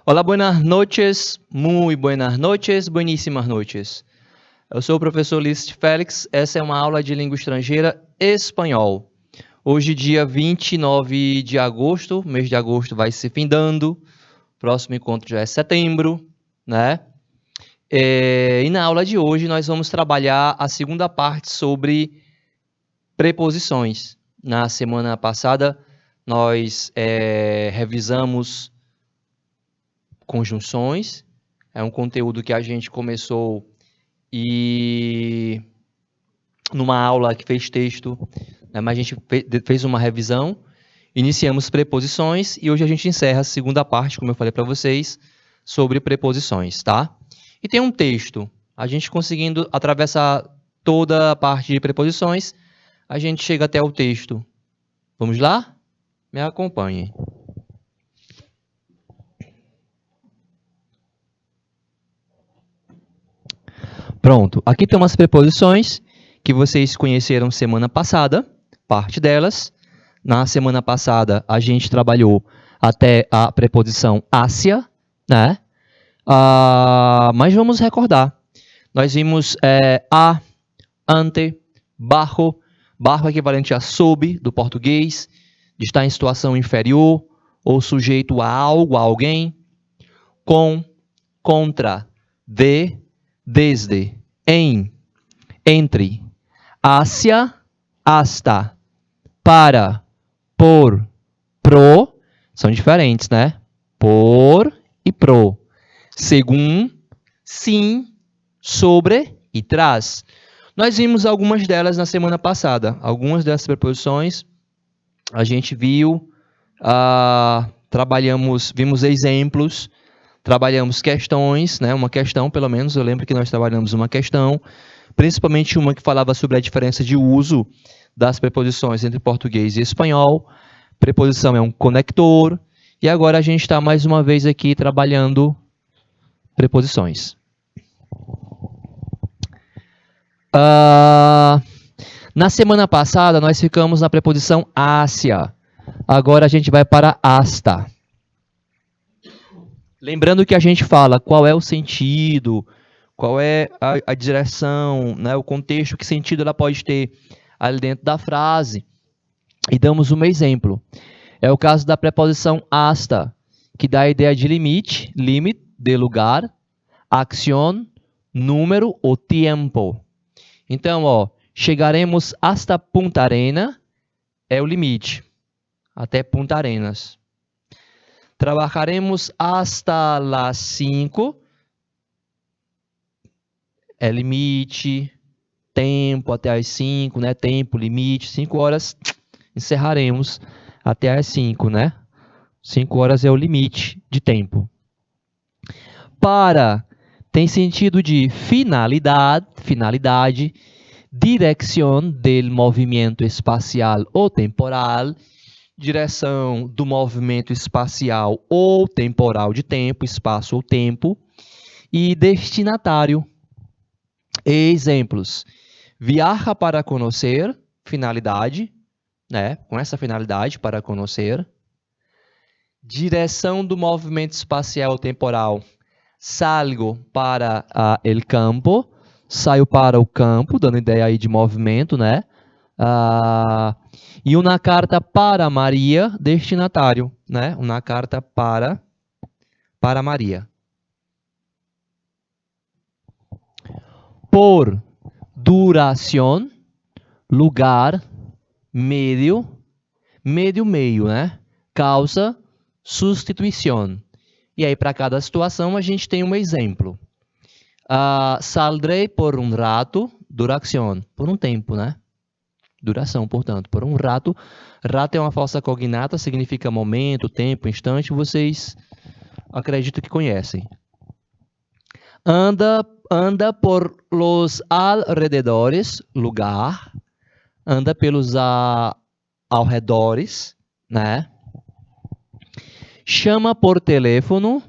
Olá, buenas noches, muy buenas noches, bueníssimas noches. Eu sou o professor Lício Félix, essa é uma aula de língua estrangeira espanhol. Hoje, dia 29 de agosto, mês de agosto vai se findando, próximo encontro já é setembro, né? E na aula de hoje nós vamos trabalhar a segunda parte sobre preposições. Na semana passada nós revisamos conjunções, é um conteúdo que a gente começou e numa aula que fez texto, né, mas a gente fez uma revisão, iniciamos preposições e hoje a gente encerra a segunda parte, como eu falei para vocês, sobre preposições, tá? E tem um texto, a gente conseguindo atravessar toda a parte de preposições, a gente chega até o texto. Vamos lá? Me acompanhem. Pronto, aqui tem umas preposições que vocês conheceram semana passada, parte delas. Na semana passada, a gente trabalhou até a preposição hacia, né? Mas vamos recordar. Nós vimos a, ante, bajo. Bajo é equivalente a sob, do português, de estar em situação inferior ou sujeito a algo, a alguém. Com, contra, de, desde, em, entre, hacia, hasta, para, por, pro, são diferentes, né? Por e pro. Según, sim, sobre e tras. Nós vimos algumas delas na semana passada. Algumas dessas preposições a gente viu, vimos exemplos, trabalhamos questões, né? Uma questão, pelo menos, eu lembro que nós trabalhamos uma questão, principalmente uma que falava sobre a diferença de uso das preposições entre português e espanhol. Preposição é um conector. E agora a gente está mais uma vez aqui trabalhando preposições. Na semana passada, nós ficamos na preposição hacia. Agora a gente vai para hasta. Lembrando que a gente fala qual é o sentido, qual é a direção, né, o contexto, que sentido ela pode ter ali dentro da frase. E damos um exemplo. É o caso da preposição hasta, que dá a ideia de limite, limite de lugar, acción, número ou tiempo. Então, chegaremos hasta Punta Arena, é o limite, até Punta Arenas. Trabalharemos hasta las 5, é limite, tempo até as 5, né? Tempo, limite, 5 horas, encerraremos até as 5, né? 5 horas é o limite de tempo. Para tem sentido de finalidade, direção del movimento espacial ou temporal, direção do movimento espacial ou temporal de tempo, espaço ou tempo, e destinatário. Exemplos: viaja para conhecer, finalidade, né? Com essa finalidade, para conhecer. Direção do movimento espacial ou temporal: salgo para el campo, saio para o campo, dando ideia aí de movimento, né? E uma carta para Maria, destinatário, né? Uma carta para Maria. Por, duração, lugar, meio, né? Causa, substituição. E aí, para cada situação, a gente tem um exemplo. Saldrei por um rato, duração, por um tempo, né? Duração, portanto, por um rato. Rato é uma falsa cognata, significa momento, tempo, instante. Vocês acredito que conhecem. Anda por los alrededores, lugar. Anda pelos alredores, né? Chama por telefone,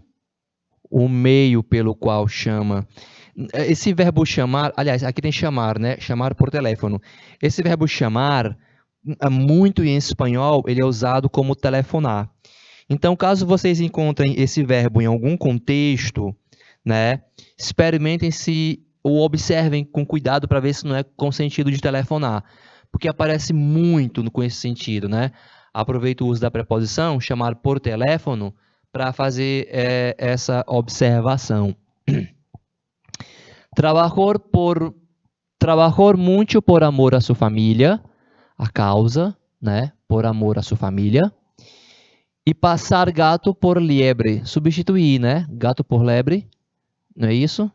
o meio pelo qual chama. Esse verbo chamar, aliás, aqui tem chamar, né? Chamar por telefone. Esse verbo chamar, muito em espanhol, ele é usado como telefonar. Então, caso vocês encontrem esse verbo em algum contexto, né, experimentem se ou observem com cuidado para ver se não é com sentido de telefonar, porque aparece muito com esse sentido, né? Aproveito o uso da preposição, chamar por teléfono, para fazer essa observação. Trabalhar muito por amor a sua família, a causa, né? Por amor a sua família. E passar gato por liebre, substituir, né? Gato por lebre, não é isso?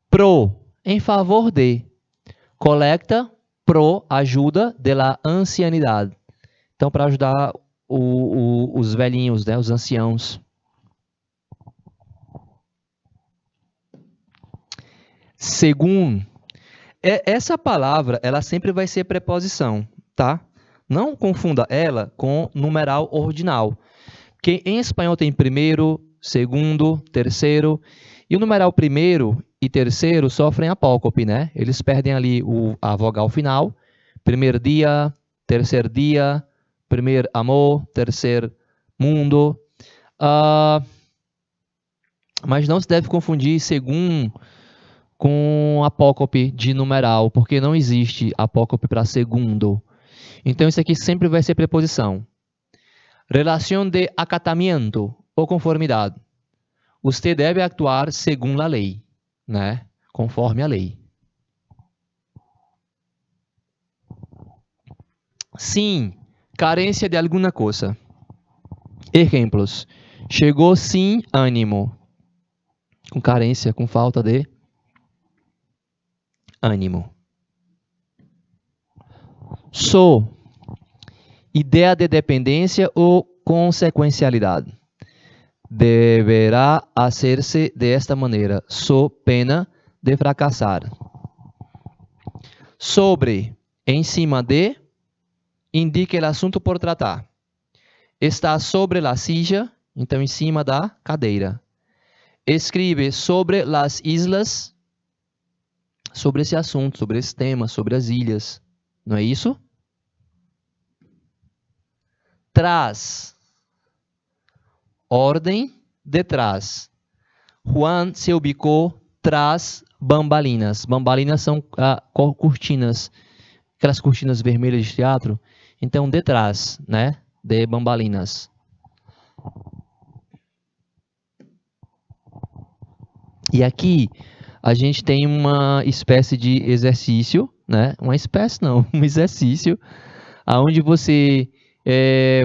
Pro, em favor de. Colecta, pro, ajuda de la ancianidade. Então, para ajudar os velhinhos, né? Os anciãos. Segundo, essa palavra, ela sempre vai ser preposição, tá? Não confunda ela com numeral ordinal. Porque em espanhol tem primeiro, segundo, terceiro. E o numeral primeiro e terceiro sofrem apócope, né? Eles perdem ali a vogal final. Primeiro dia, primeiro amor, terceiro mundo. Mas não se deve confundir segundo com apócope de numeral, porque não existe apócope para segundo. Então, isso aqui sempre vai ser preposição. Relação de acatamiento ou conformidade. Você deve actuar segundo a lei, né? Conforme a lei. Sim, carência de alguma coisa. Exemplos. Chegou sem ânimo. Com carência, com falta de ânimo. Sou. Ideia de dependência ou consequencialidade. Deverá hacerse de esta maneira, so pena de fracassar. Sobre, em cima de, indica o assunto por tratar. Está sobre la silla, então em cima da cadeira. Escreve sobre las islas, sobre esse assunto, sobre esse tema, sobre as ilhas. Não é isso? Traz. Ordem detrás. Juan se ubicou tras bambalinas. Bambalinas são cortinas, aquelas cortinas vermelhas de teatro. Então, detrás, né, de bambalinas. E aqui a gente tem uma espécie de exercício, né? Uma espécie não, um exercício, onde você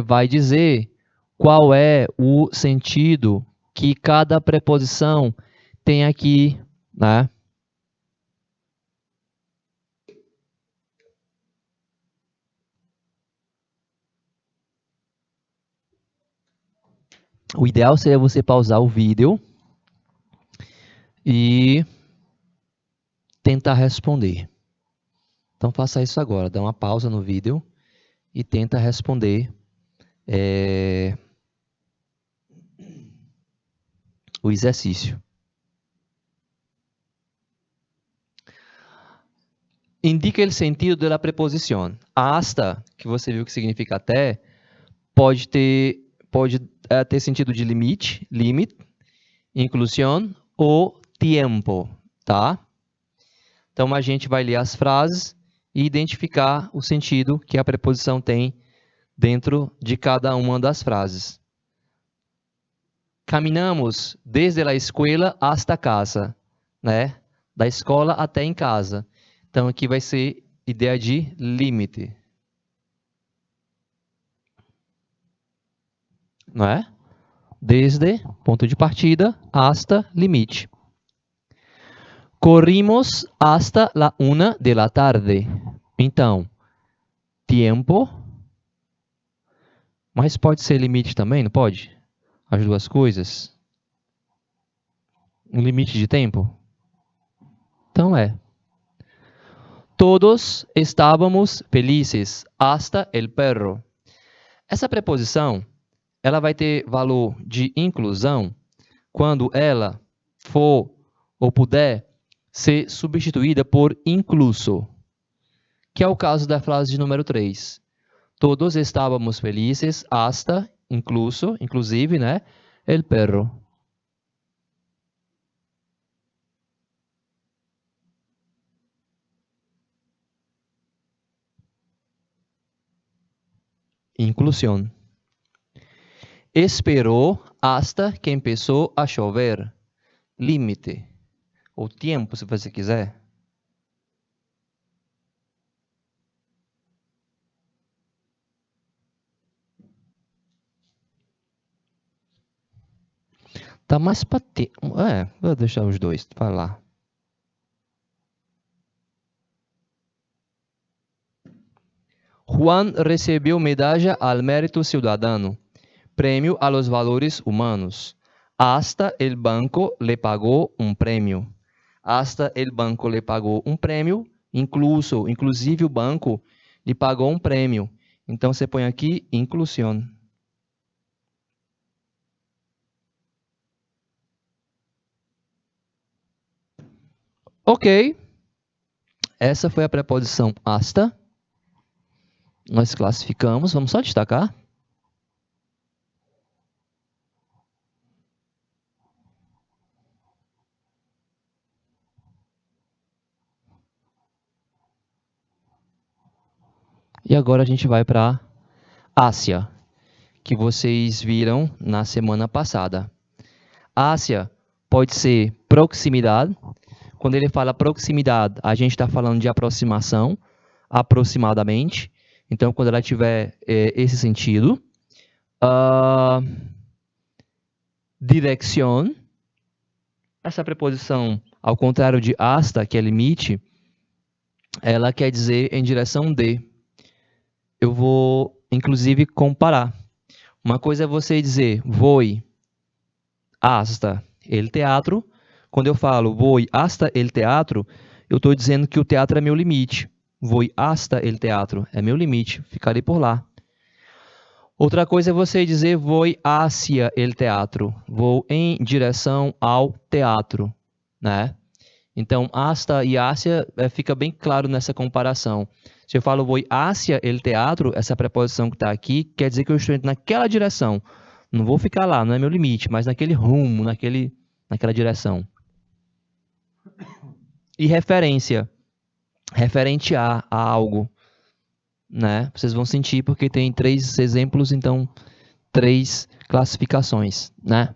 vai dizer qual é o sentido que cada preposição tem aqui, né? O ideal seria você pausar o vídeo e tentar responder. Então faça isso agora, dá uma pausa no vídeo e tenta responder o exercício. Indica o sentido da preposição. Hasta, que você viu que significa até, pode ter sentido de limite, inclusão ou tempo, tá? Então a gente vai ler as frases e identificar o sentido que a preposição tem dentro de cada uma das frases. Caminhamos desde a escola hasta casa, né? Da escola até em casa. Então aqui vai ser ideia de limite. Não é? Desde, ponto de partida, hasta, limite. Corrimos hasta la 1 de la tarde. Então, tempo, mas pode ser limite também, não pode? As duas coisas. Um limite de tempo? Então é. Todos estávamos felizes hasta el perro. Essa preposição, ela vai ter valor de inclusão quando ela for ou puder ser substituída por incluso, que é o caso da frase de número 3. Todos estávamos felizes hasta inclusive, né? El perro. Inclusión. Esperou hasta que empezó a chover. Límite. Ou tempo, se você quiser. Tá mais pra ter. Vou deixar os dois. Vai lá. Juan recebeu medalla al mérito ciudadano, prêmio a los valores humanos. Hasta el banco le pagou um prêmio. Hasta el banco le pagou um prêmio, inclusive o banco lhe pagou um prêmio. Então você põe aqui inclusión. Ok. Essa foi a preposição hasta. Nós classificamos. Vamos só destacar. E agora a gente vai para Ásia, que vocês viram na semana passada. Ásia pode ser proximidade. Quando ele fala proximidade, a gente está falando de aproximação, aproximadamente. Então, quando ela tiver esse sentido. Dirección. Essa preposição, ao contrário de hasta, que é limite, ela quer dizer em direção de. Eu vou, inclusive, comparar. Uma coisa é você dizer voy hasta el teatro. Quando eu falo voy hasta el teatro, eu estou dizendo que o teatro é meu limite. Voy hasta el teatro é meu limite, ficarei por lá. Outra coisa é você dizer voy hacia el teatro. Vou em direção ao teatro, né? Então, hasta e hacia fica bem claro nessa comparação. Se eu falo voy hacia el teatro, essa preposição que está aqui quer dizer que eu estou indo naquela direção. Não vou ficar lá, não é meu limite, mas naquele rumo, naquela direção. E referência. Referente a algo. Né? Vocês vão sentir porque tem 3 exemplos, então 3 classificações, né?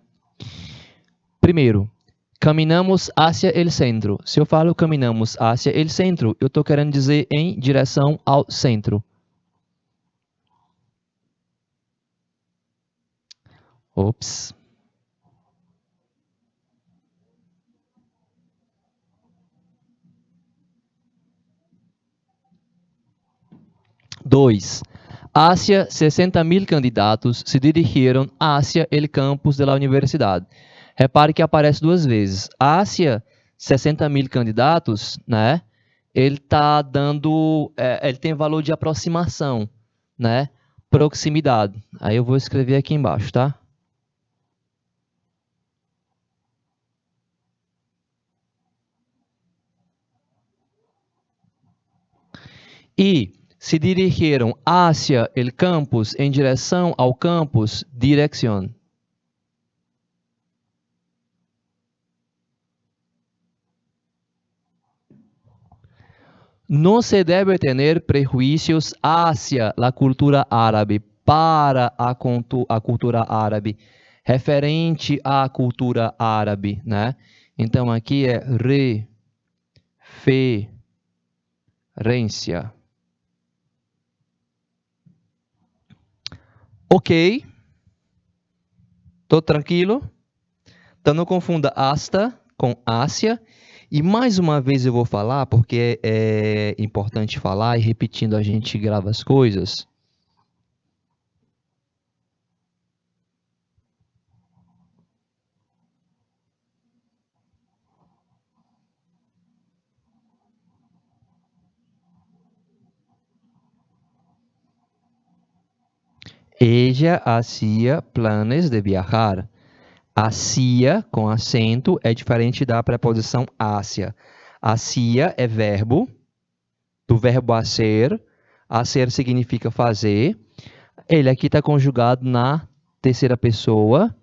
Primeiro, caminhamos hacia el centro. Se eu falo caminhamos hacia el centro, eu estou querendo dizer em direção ao centro. Ops. Dois. Hacia 60.000 candidatos se dirigiram hacia el campus de la universidade. Repare que aparece 2 vezes. Hacia 60.000 candidatos, né? Ele está dando, ele tem valor de aproximação, né? Proximidade. Aí eu vou escrever aqui embaixo, tá? E se dirigiram hacia el campus, em direção ao campus, dirección. No se debe tener prejuicios hacia la cultura árabe, para a cultura árabe, referente à cultura árabe, né? Então aqui é referência. Ok. Tô tranquilo? Então não confunda hasta com Ásia. E mais uma vez eu vou falar, porque é importante falar e repetindo a gente grava as coisas. Ella hacía planes de viajar. Hacía, com acento, é diferente da preposição hacia. Hacía é verbo, do verbo hacer. Hacer significa fazer. Ele aqui está conjugado na terceira pessoa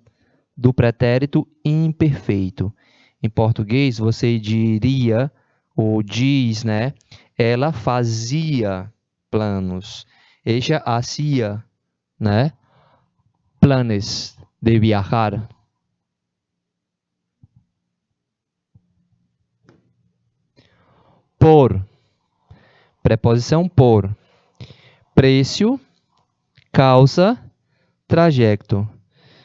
do pretérito imperfeito. Em português, você diria, ou diz, né? Ela fazia planos. Ella hacía, né? Planes de viajar. Por. Preposição por. Preço, causa, trajeto.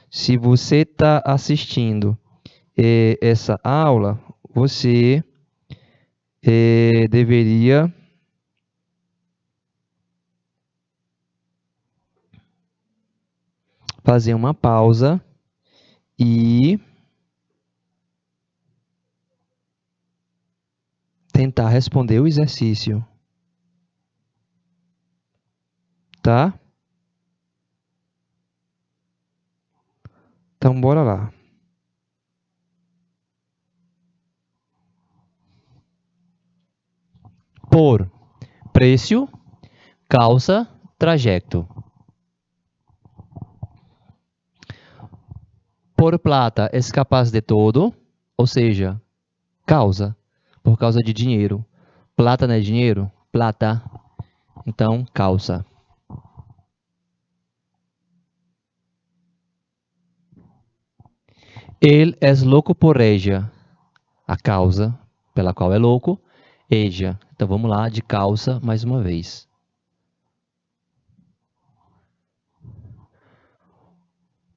Se você está assistindo essa aula, você deveria fazer uma pausa e tentar responder o exercício. Tá? Então, bora lá. Por. Preço, causa, trajeto. Por plata és capaz de todo, ou seja, causa, por causa de dinheiro. Plata não é dinheiro? Plata. Então, causa. Ele és louco por ella. A causa pela qual é louco, ella. Então, vamos lá, de causa, mais uma vez.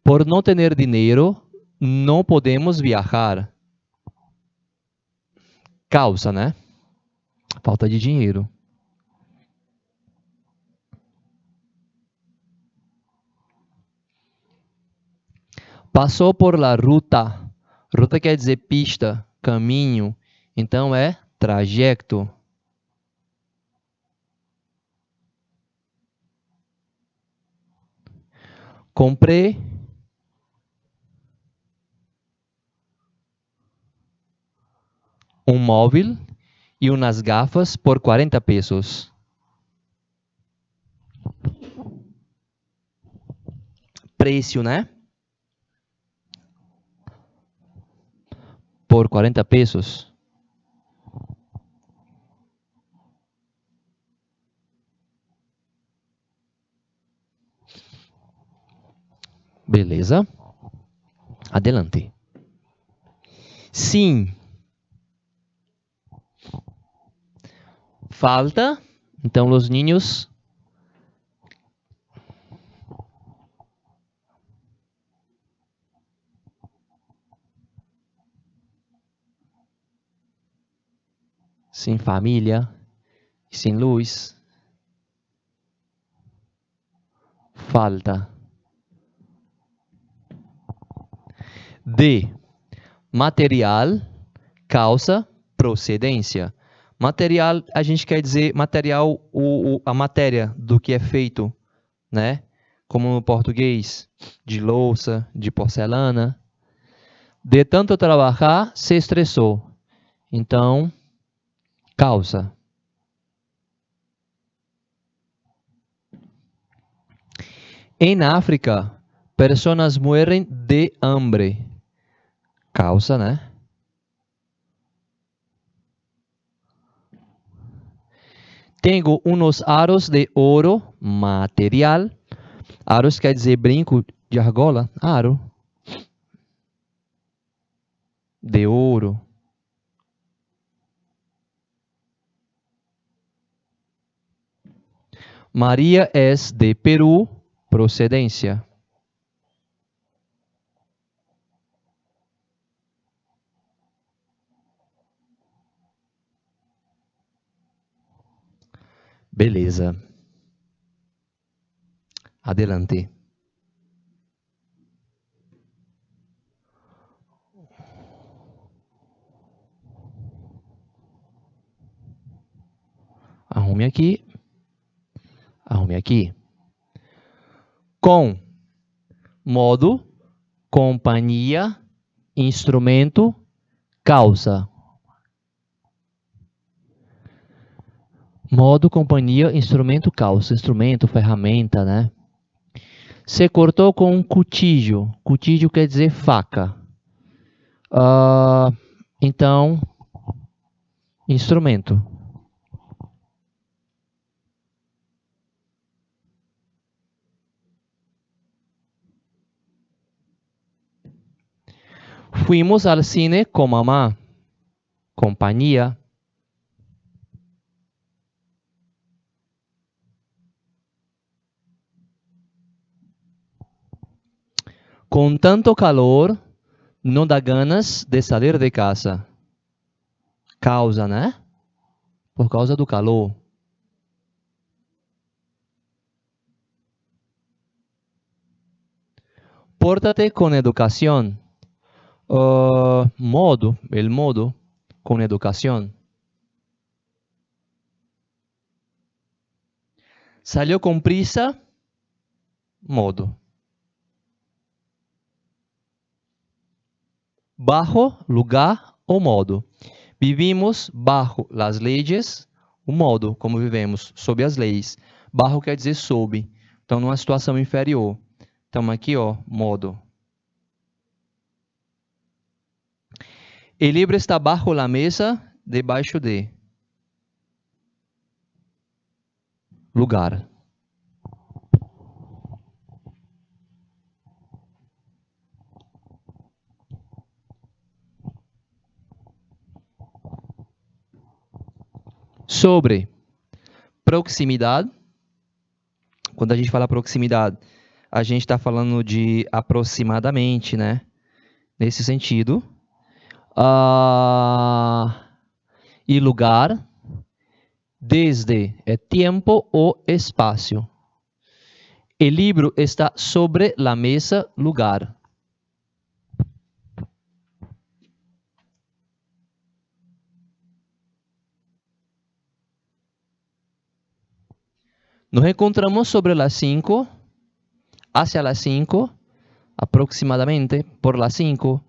Por não ter dinheiro, não podemos viajar. Causa, né? Falta de dinheiro. Passou por la ruta. Ruta quer dizer pista, caminho. Então é trajeto. Comprei um móvel e umas gafas por 40 pesos. Preço, né? Por 40 pesos. Beleza. Adelante. Sim. Falta. Então, os niños. Sem família. Sem luz. Falta. De. Material, causa, procedência. Material, a gente quer dizer material, a matéria do que é feito, né? Como no português, de louça, de porcelana. De tanto trabalhar, se estressou. Então, causa. Em África, pessoas morrem de hambre. Causa, né? Tenho uns aros de ouro, material. Aros quer dizer brinco de argola. Aro. De ouro. Maria es de Peru, procedência. Beleza. Adelante. Arrume aqui. Arrume aqui. Com. Modo. Companhia. Instrumento. Causa. Modo, companhia, instrumento, causa. Instrumento, ferramenta, né? Se cortou com um cuchillo. Cuchillo quer dizer faca. Então, instrumento. Fuimos al cine com mamá. Companhia. Com tanto calor, não dá ganas de sair de casa. Causa, né? Por causa do calor. Pórtate con educación. Modo, el modo, con educación. Salió con prisa, modo. Bajo, lugar ou modo. Vivimos bajo las leyes, o modo como vivemos, sob as leis. Bajo quer dizer sob. Então, numa situação inferior. Então, aqui, ó, modo. El libro está bajo la mesa, debaixo de. Lugar. Sobre proximidade. Quando a gente fala proximidade, a gente está falando de aproximadamente, né? Nesse sentido. E lugar. Desde é tempo ou espaço. O livro está sobre la mesa, lugar. Nos encontramos sobre las 5, hacia las 5, aproximadamente, por las 5,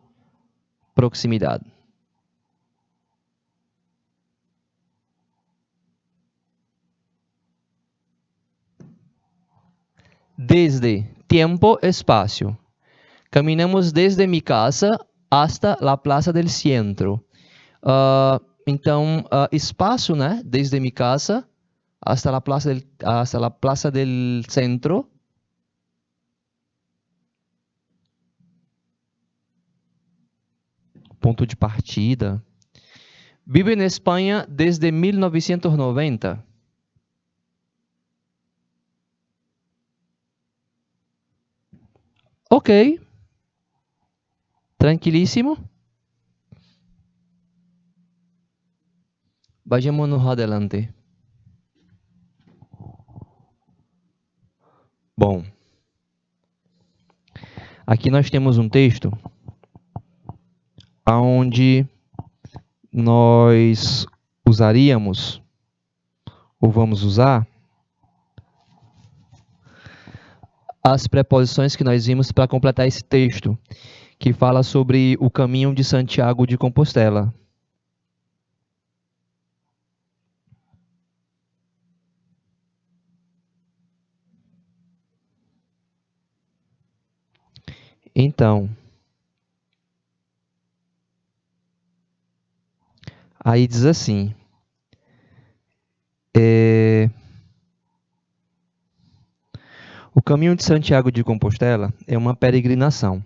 proximidade. Desde, tempo, espaço. Caminhamos desde mi casa hasta la plaza del centro. Então, espaço, né? Desde mi casa hasta la plaza del centro. Ponto de partida. Vive na Espanha desde 1990. Ok. Tranquilíssimo. Vayámonos adelante. Bom. Aqui nós temos um texto onde nós usaríamos, ou vamos usar, as preposições que nós vimos para completar esse texto, que fala sobre o caminho de Santiago de Compostela. Então, aí diz assim, o caminho de Santiago de Compostela é uma peregrinação.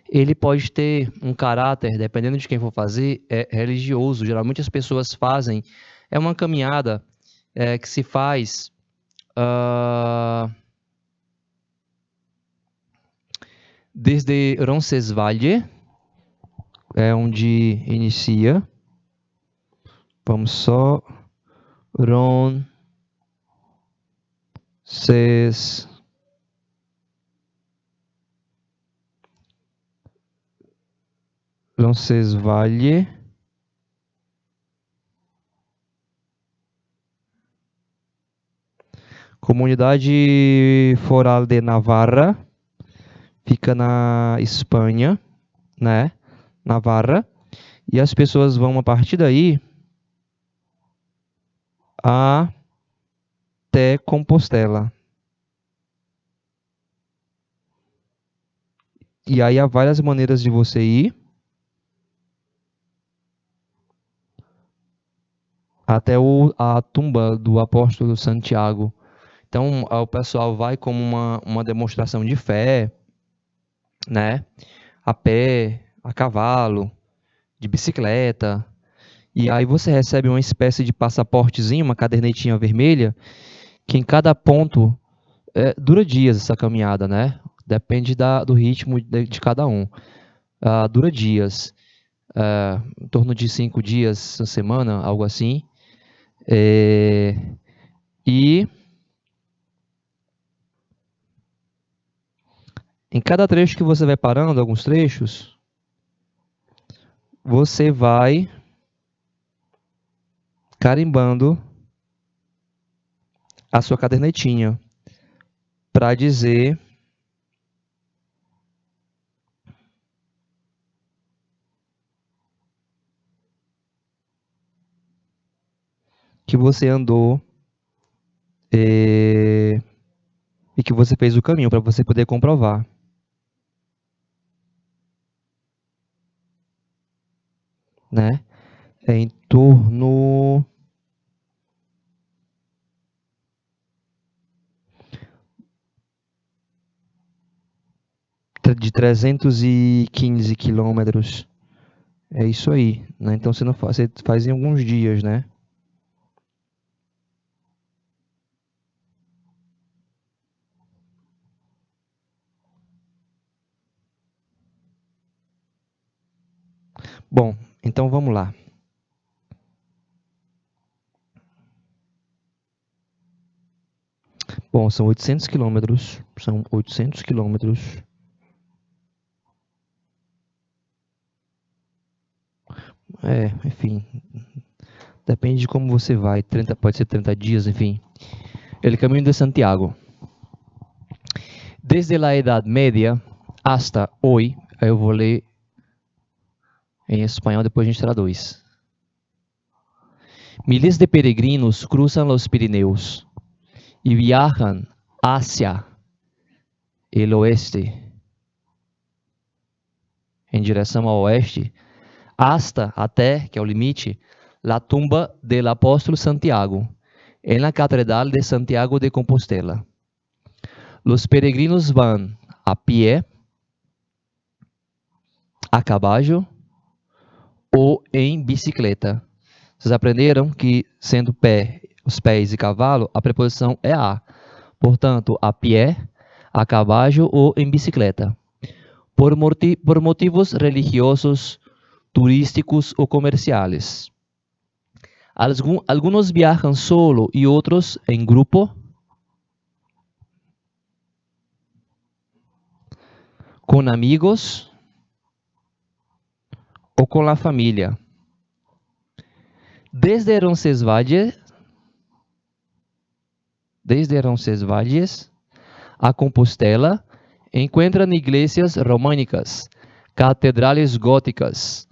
Ele pode ter um caráter, dependendo de quem for fazer, religioso. Geralmente as pessoas fazem, é uma caminhada que se faz desde Roncesvalles, é onde inicia. Vamos só. Roncesvalles. Comunidade Foral de Navarra. Fica na Espanha, né? Navarra. E as pessoas vão a partir daí até Compostela. E aí há várias maneiras de você ir até a tumba do apóstolo Santiago. Então, o pessoal vai como uma demonstração de fé, né? A pé, a cavalo, de bicicleta. E aí você recebe uma espécie de passaportezinho, uma cadernetinha vermelha, que em cada ponto dura dias essa caminhada, né? Depende do ritmo de cada um. Dura dias, em torno de 5 dias, uma semana, algo assim. E em cada trecho que você vai parando, alguns trechos, você vai carimbando a sua cadernetinha para dizer que você andou e que você fez o caminho, para você poder comprovar. Né? É em torno de 315 quilômetros. É isso aí, né? Então você não faz, você faz em alguns dias, né? Bom, então vamos lá. Bom, são 800 quilômetros. São 800 quilômetros. Enfim. Depende de como você vai. 30, pode ser 30 dias, enfim. El Camino de Santiago. Desde la Edad Media hasta hoy, eu vou ler em espanhol, depois a gente traduz. Miles de peregrinos cruzan los Pirineos y viajan hacia el oeste, em direção ao oeste, hasta, até, que é o limite, la tumba del apóstolo Santiago, en la Catedral de Santiago de Compostela. Los peregrinos van a pie, a caballo ou em bicicleta. Vocês aprenderam que, sendo pé, os pés e cavalo, a preposição é a. Portanto, a pé, a caballo ou em bicicleta. Por motivos religiosos, turísticos ou comerciales. Algunos viajan solo y otros en grupo. Con amigos o con la familia. Desde Roncesvalles a Compostela encuentran iglesias románicas, catedrales góticas,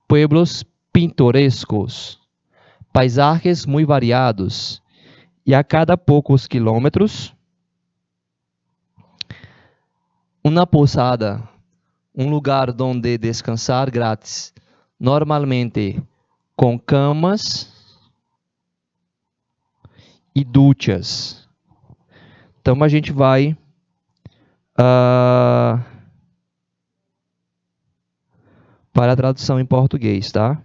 pueblos pintorescos, paisajes muy variados, y a cada pocos kilómetros, una posada, un lugar donde descansar grátis, normalmente com camas e duchas. Então a gente vai para a tradução em português, tá?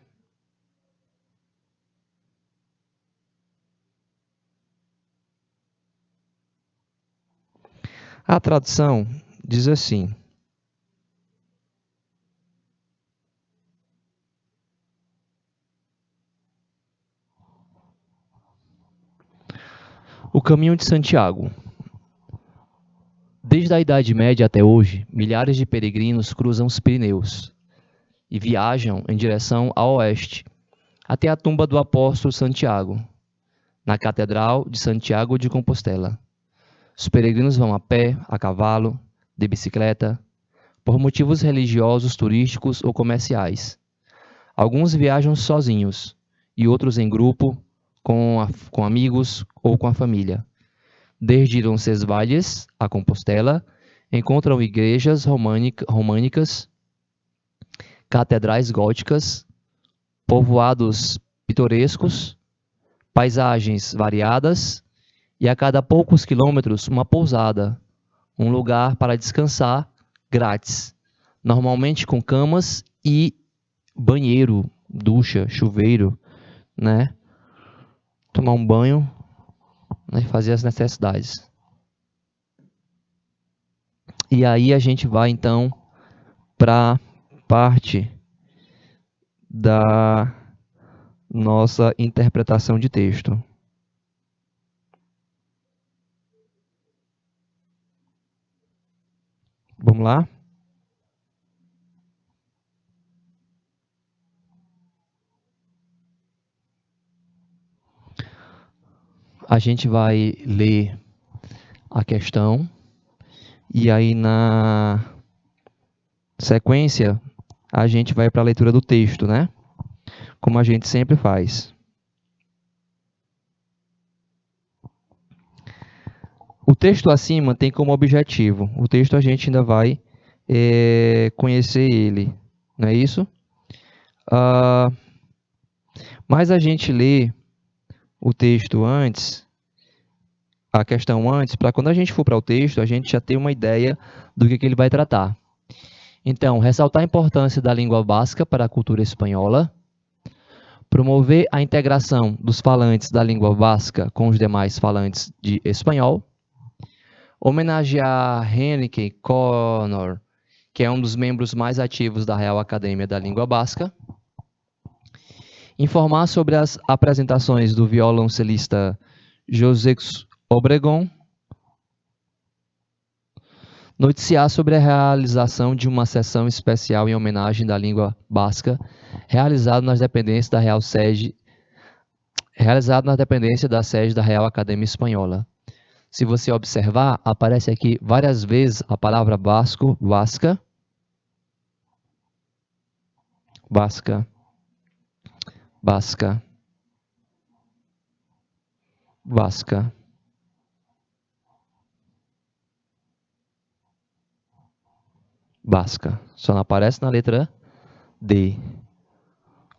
A tradução diz assim: o caminho de Santiago. Desde a Idade Média até hoje, milhares de peregrinos cruzam os Pirineus e viajam em direção ao oeste, até a tumba do apóstolo Santiago, na Catedral de Santiago de Compostela. Os peregrinos vão a pé, a cavalo, de bicicleta, por motivos religiosos, turísticos ou comerciais. Alguns viajam sozinhos e outros em grupo, com amigos ou com a família. Desde Roncesvalles a Compostela, encontram igrejas românicas, catedrais góticas, povoados pitorescos, paisagens variadas e a cada poucos quilômetros uma pousada, um lugar para descansar grátis, normalmente com camas e banheiro, ducha, chuveiro, né? Tomar um banho, né? Fazer as necessidades. E aí a gente vai então para parte da nossa interpretação de texto. Vamos lá? A gente vai ler a questão e aí na sequência a gente vai para a leitura do texto, né? Como a gente sempre faz. O texto acima tem como objetivo, o texto a gente ainda vai conhecer ele, não é isso? Mas a gente lê o texto antes, a questão antes, para quando a gente for para o texto, a gente já ter uma ideia do que ele vai tratar. Então, ressaltar a importância da língua basca para a cultura espanhola, promover a integração dos falantes da língua basca com os demais falantes de espanhol, homenagear Henrique Connor, que é um dos membros mais ativos da Real Academia da Língua Basca, informar sobre as apresentações do violoncelista José Obregón, noticiar sobre a realização de uma sessão especial em homenagem da língua basca, realizado nas dependências da Real Sede, realizado na dependência da sede da Real Academia Espanhola. Se você observar, aparece aqui várias vezes a palavra basco, basca, basca, basca, basca. Basca. Só não aparece na letra D.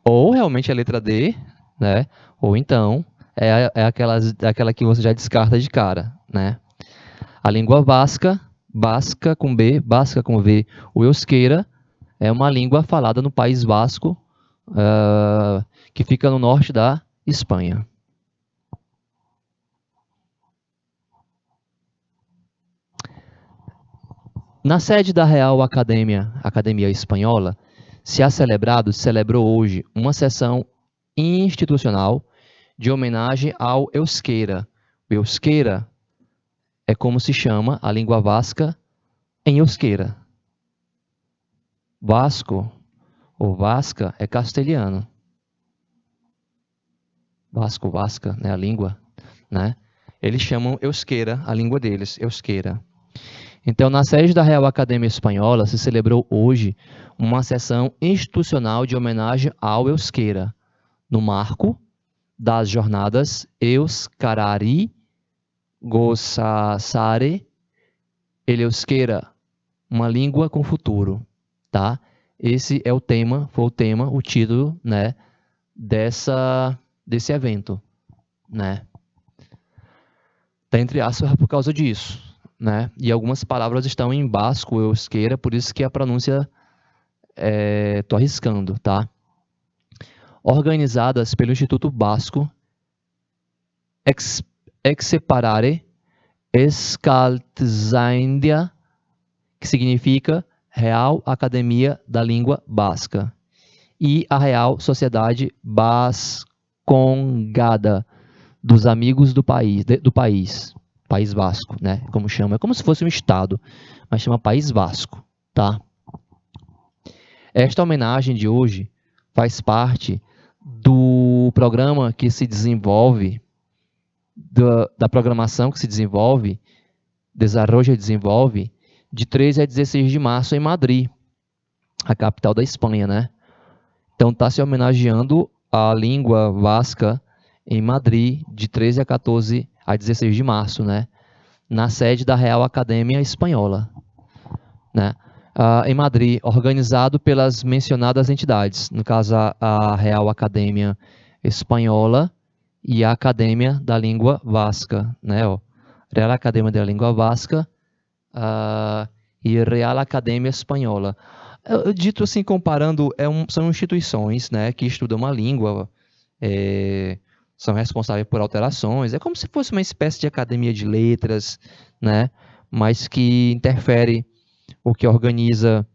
Ou realmente a letra D, né? Ou então é aquela que você já descarta de cara, né? A língua basca, basca com B, basca com V, o euskera, é uma língua falada no País Basco, que fica no norte da Espanha. Na sede da Real Academia Espanhola, celebrou hoje uma sessão institucional de homenagem ao euskera. O euskera é como se chama a língua basca em euskera. Basco ou vasca é castelhano. Basco, vasca, né, a língua, né? Eles chamam euskera, a língua deles, euskera. Então, na sede da Real Academia Espanhola, se celebrou hoje uma sessão institucional de homenagem ao euskera, no marco das jornadas Euskarari Gozazare El Euskera, uma língua com futuro, tá? Esse é o tema, o título, né, desse evento, né? Tá entre aspas por causa disso, né? E algumas palavras estão em basco, euskera, por isso que a pronúncia tô arriscando, tá? Organizadas pelo Instituto Basco Exseparare Escaltzaindia, que significa Real Academia da Língua Basca, e a Real Sociedade Bascongada dos Amigos do País, País Basco, né? Como chama, é como se fosse um estado, mas chama País Basco, tá? Esta homenagem de hoje faz parte do programa que se desenvolve, da programação que se desenvolve, desarrolla e desenvolve, de 13 a 16 de março em Madrid, a capital da Espanha, né? Então está se homenageando a língua basca em Madrid, de 13 a 16 de março, né? Na sede da Real Academia Espanhola, né, em Madrid, organizado pelas mencionadas entidades, no caso a Real Academia Espanhola e a Academia da Língua Vasca, né, ó, Real Academia da Língua Vasca e Real Academia Espanhola. Dito assim, comparando, são instituições, né, que estudam uma língua, são responsáveis por alterações, é como se fosse uma espécie de academia de letras, né, mas que interfere, ou que organiza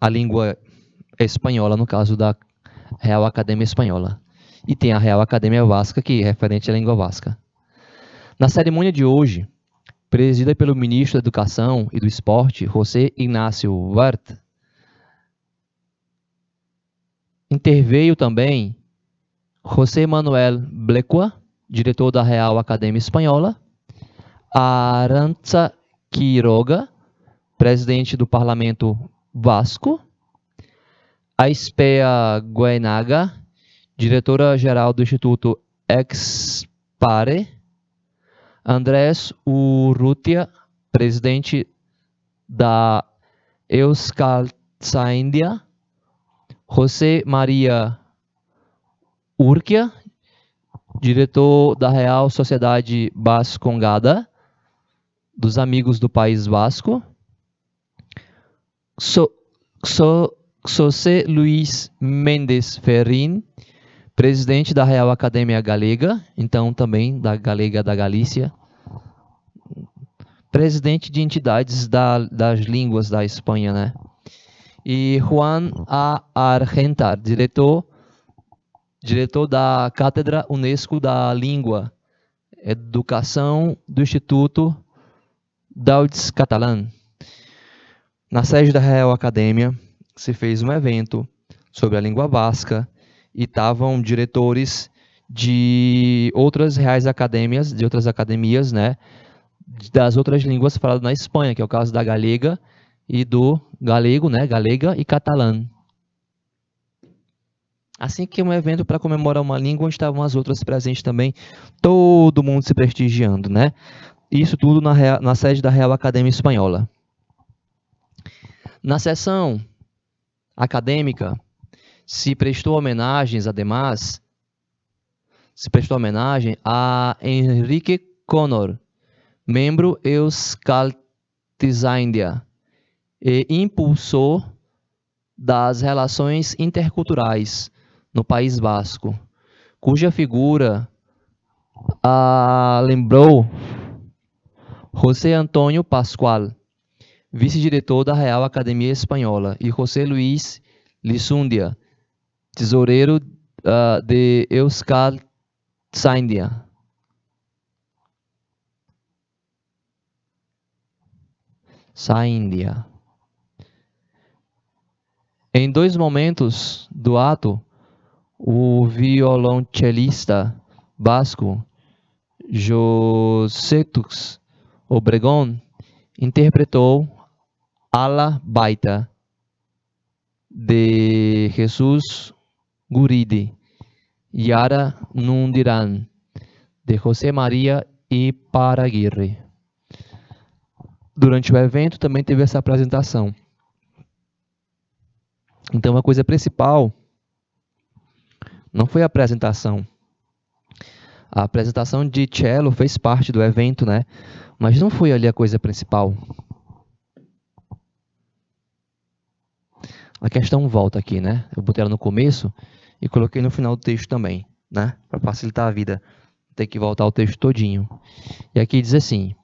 a língua espanhola, no caso da Real Academia Espanhola. E tem a Real Academia Vasca, que é referente à língua vasca. Na cerimônia de hoje, presidida pelo ministro da Educação e do Esporte, José Ignacio Wert, interveio também José Manuel Blecua, diretor da Real Academia Espanhola, a Arantxa Quiroga, presidente do Parlamento Vasco, a Espea Guenaga, diretora-geral do Instituto Expare, Andrés Urrutia, presidente da Euskaltzaindia, José Maria Urquia, diretor da Real Sociedade Bascongada, dos Amigos do País Vasco, José Luís Mendes Ferrin, presidente da Real Academia Galega, então também da Galega da Galícia, presidente de entidades das línguas da Espanha, né? E Juan A. Argentar, diretor da Cátedra Unesco da Língua, Educação do Instituto Daudis Catalan. Na sede da Real Academia se fez um evento sobre a língua vasca e estavam diretores de outras reais academias, de outras academias, né, das outras línguas faladas na Espanha, que é o caso da galega e do galego, né, galega e catalã. Assim que um evento para comemorar uma língua onde estavam as outras presentes também, todo mundo se prestigiando, né? Isso tudo na sede da Real Academia Espanhola. Na sessão acadêmica, se prestou homenagem a Henrique Connor, membro Euskaltzaindia e impulsor das relações interculturais no País Vasco, cuja figura lembrou José Antônio Pascual, vice-diretor da Real Academia Espanhola, e José Luís Lissundia, tesoureiro de Euskaltzaindia. Em 2 momentos do ato, o violonchelista basco Josétus Obregón interpretou Ala Baita de Jesus Guridi e Ara Nundiran de José Maria Iparaguirre. Durante o evento também teve essa apresentação. Então a coisa principal não foi a apresentação. A apresentação de cello fez parte do evento, né? Mas não foi ali a coisa principal. A questão volta aqui, né? Eu botei ela no começo e coloquei no final do texto também, né? Para facilitar a vida. Tem que voltar o texto todinho. E aqui diz assim: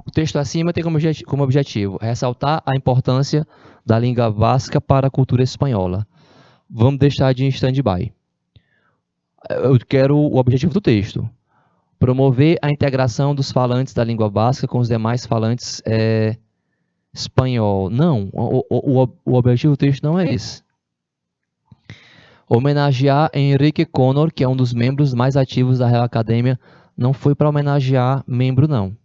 o texto acima tem como objetivo ressaltar a importância da língua vasca para a cultura espanhola. Vamos deixar de stand-by. Eu quero o objetivo do texto. Promover a integração dos falantes da língua vasca com os demais falantes espanhol. Não, o objetivo do texto não é esse. Homenagear Henrique Connor, que é um dos membros mais ativos da Real Academia, não foi para homenagear membro, não.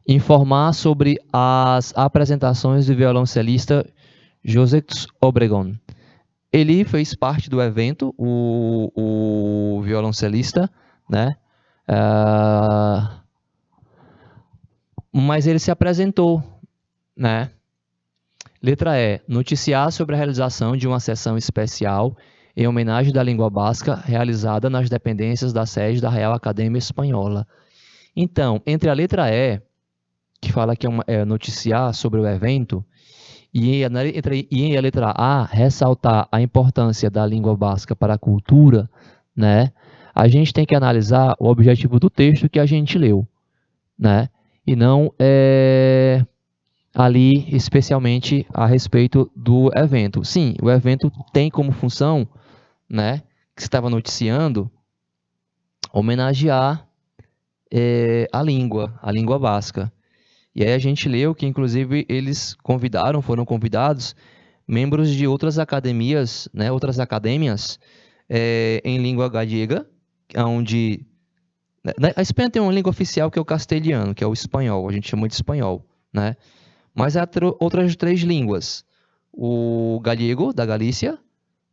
Informar sobre as apresentações do violoncelista Josétus Obregón ele fez parte do evento, o violoncelista, né? Mas ele se apresentou, né? Letra E. Noticiar sobre a realização de uma sessão especial em homenagem da língua basca realizada nas dependências da sede da Real Academia Espanhola. Então, entre a letra E, que fala que é noticiar sobre o evento, e a letra A, ressaltar a importância da língua basca para a cultura, né? A gente tem que analisar o objetivo do texto que a gente leu, né? E não ali especialmente a respeito do evento. Sim, o evento tem como função, né, que estava noticiando, homenagear a língua basca. E aí a gente leu que, inclusive, eles foram convidados, membros de outras academias, né, outras academias em língua gallega, onde a Espanha tem uma língua oficial que é o castelhano, que é o espanhol, a gente chama de espanhol, né? Mas há outras 3 línguas: o galego, da Galícia,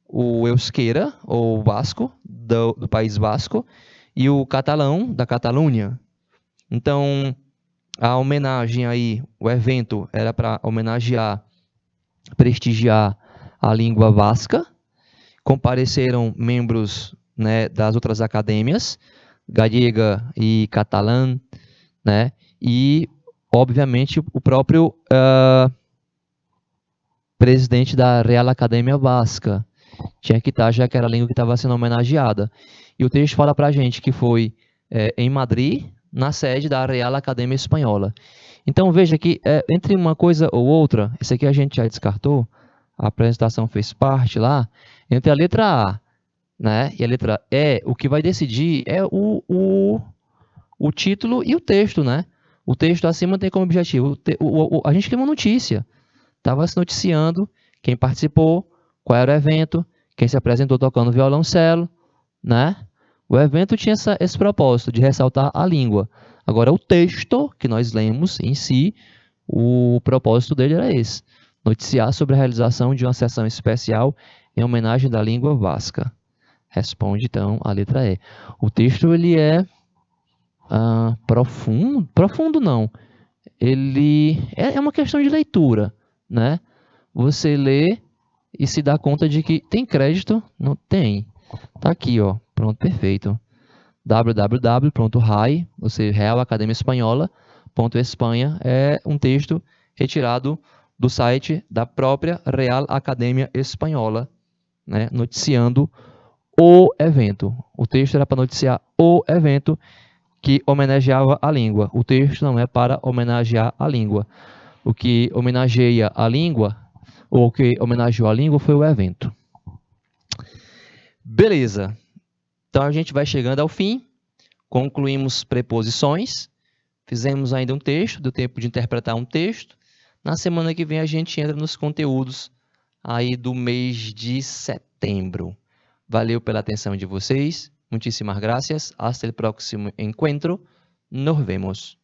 o euskera, ou basco, do País Basco, e o catalão, da Catalunha. Então, a homenagem aí, o evento era para homenagear, prestigiar a língua basca. Compareceram membros, né, das outras academias, gallega e catalã, né, e, obviamente, o próprio presidente da Real Academia Basca. Tinha que estar, já que era a língua que estava sendo homenageada. E o texto fala para a gente que foi em Madrid, na sede da Real Academia Espanhola. Então, veja que entre uma coisa ou outra, isso aqui a gente já descartou, a apresentação fez parte lá, entre a letra A, né, e a letra E, o que vai decidir é o título e o texto, né? O texto acima tem como objetivo, a gente tem uma notícia, estava se noticiando quem participou, qual era o evento, quem se apresentou tocando violoncelo, né? O evento tinha esse propósito de ressaltar a língua. Agora, o texto que nós lemos em si, o propósito dele era esse: noticiar sobre a realização de uma sessão especial em homenagem da língua basca. Responde, então, a letra E. O texto, ele é profundo? Profundo não. Ele é uma questão de leitura, né? Você lê e se dá conta de que tem crédito? Não tem. Tá aqui, ó. Pronto, perfeito. www.rai, ou seja, Real Academia Espanhola.espanha, é um texto retirado do site da própria Real Academia Espanhola, né, noticiando o evento. O texto era para noticiar o evento que homenageava a língua. O texto não é para homenagear a língua. O que homenageia a língua, ou o que homenageou a língua, foi o evento. Beleza. Então, a gente vai chegando ao fim. Concluímos preposições. Fizemos ainda um texto, deu tempo de interpretar um texto. Na semana que vem, a gente entra nos conteúdos aí do mês de setembro. Valeu pela atenção de vocês. Muchísimas gracias. Hasta el próximo encuentro. Nos vemos.